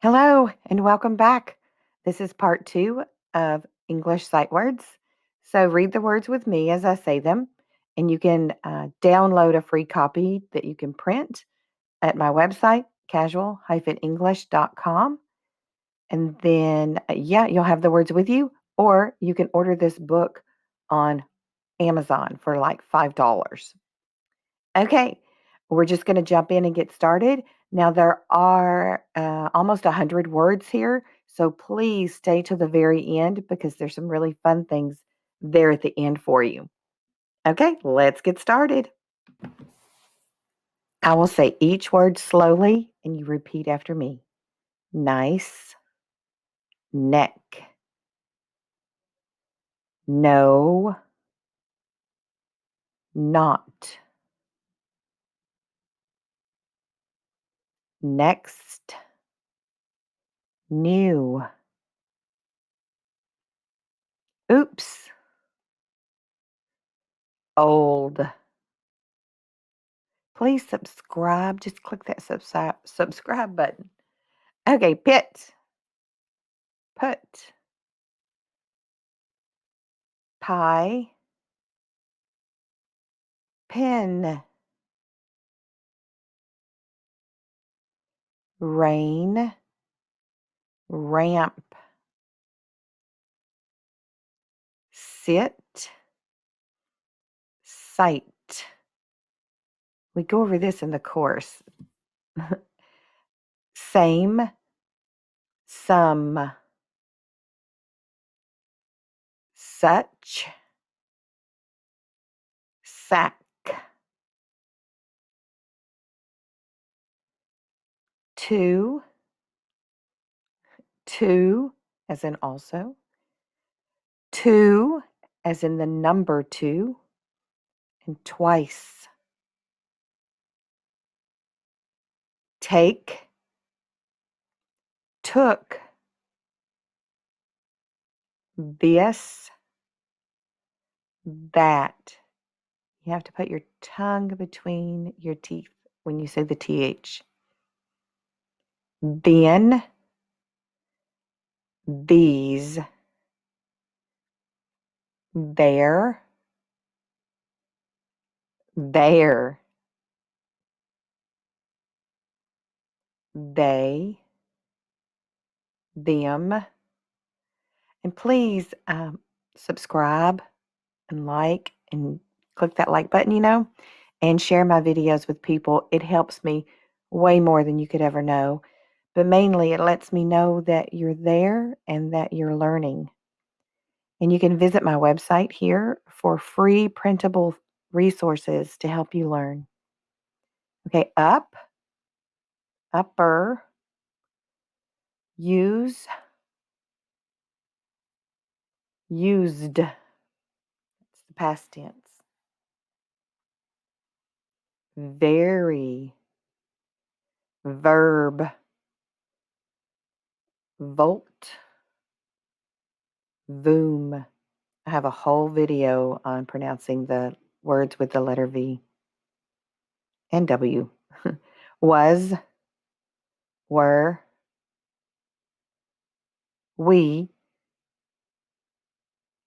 Hello and welcome back. This is part two of English sight words. So read the words with me as I say them, and you can download a free copy that you can print at my website, casual-english.com. And then, you'll have the words with you, or you can order this book on Amazon for like $5. Okay, we're just going to jump in and get started. Now, there are almost 100 words here, so please stay to the very end because there's some really fun things there at the end for you. Okay, let's get started. I will say each word slowly and you repeat after me. Nice, neck, no, not, next, new, oops, old. Please subscribe. Just click that subscribe button. Okay, pit, put, pie, pin, rain, ramp, sit, sight. We go over this in the course. Same, some, such, sack, two, two, as in also, two, as in the number two, and twice. Take, took, this, that. You have to put your tongue between your teeth when you say the TH. Then, these, there, there, they, them. And please subscribe and like and click that like button, and share my videos with people. It helps me way more than you could ever know. But mainly, it lets me know that you're there and that you're learning. And you can visit my website here for free printable resources to help you learn. Okay, up, upper, use, used. It's the past tense. Very, verb, volt, voom. I have a whole video on pronouncing the words with the letter V and W. Was, were, we,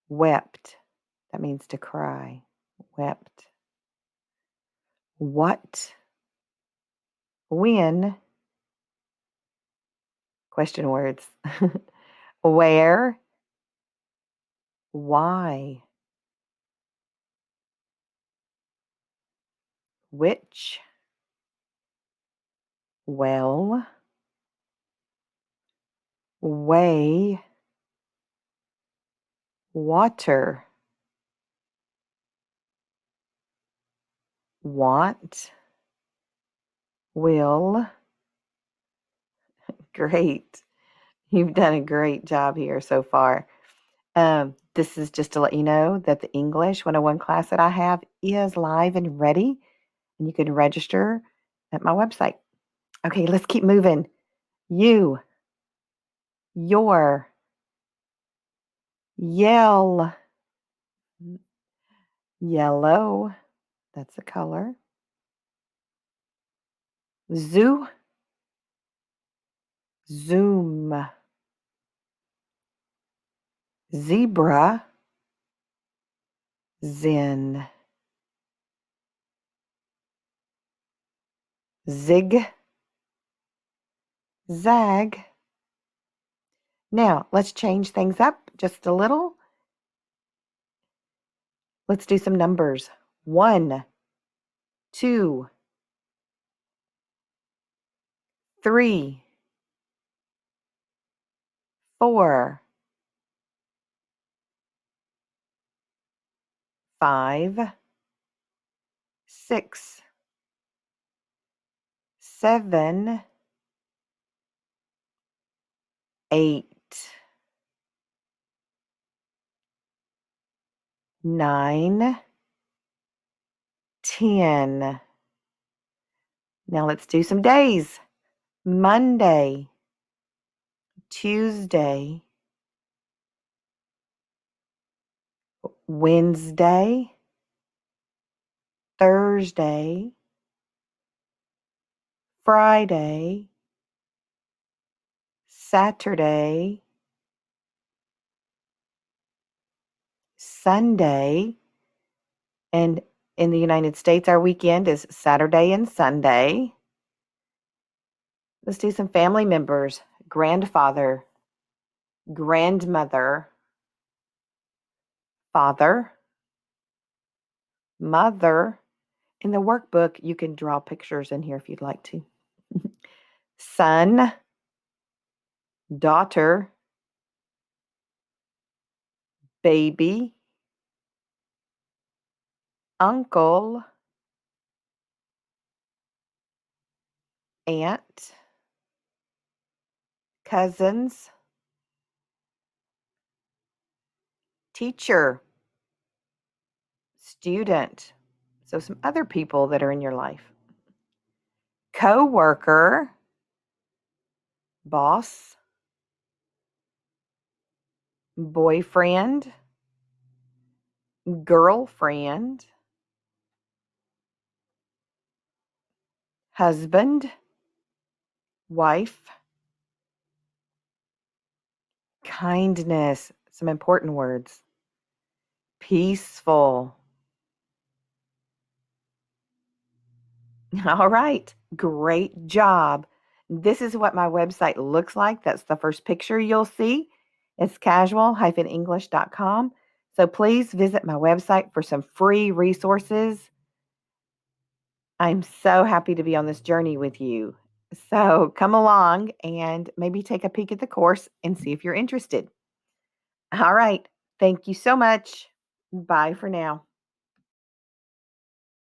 wept. That means to cry. Wept. What, when, question words. Where, why, which, well, way, water, want, will. Great. You've done a great job here so far. This is just to let you know that the English 101 class that I have is live and ready, and you can register at my website. Okay, let's keep moving. You, your, yell, yellow, that's a color. Zoo, Zoom, zebra, zen, zig, zag. Now, let's change things up just a little. Let's do some numbers. 1, 2, 3, 4, 5, 6, 7, 8, 9, 10. Now let's do some days. Monday, Tuesday, Wednesday, Thursday, Friday, Saturday, Sunday, and in the United States, our weekend is Saturday and Sunday. Let's do some family members. Grandfather, grandmother, father, mother. In the workbook, you can draw pictures in here if you'd like to. Son, daughter, baby, uncle, aunt, cousins, teacher, student. So some other people that are in your life. Co-worker, boss, boyfriend, girlfriend, husband, wife, kindness, some important words, peaceful. All right, great job. This is what my website looks like. That's the first picture you'll see. It's casual-english.com. So please visit my website for some free resources. I'm so happy to be on this journey with you. So come along and maybe take a peek at the course and see if you're interested. All right. Thank you so much. Bye for now.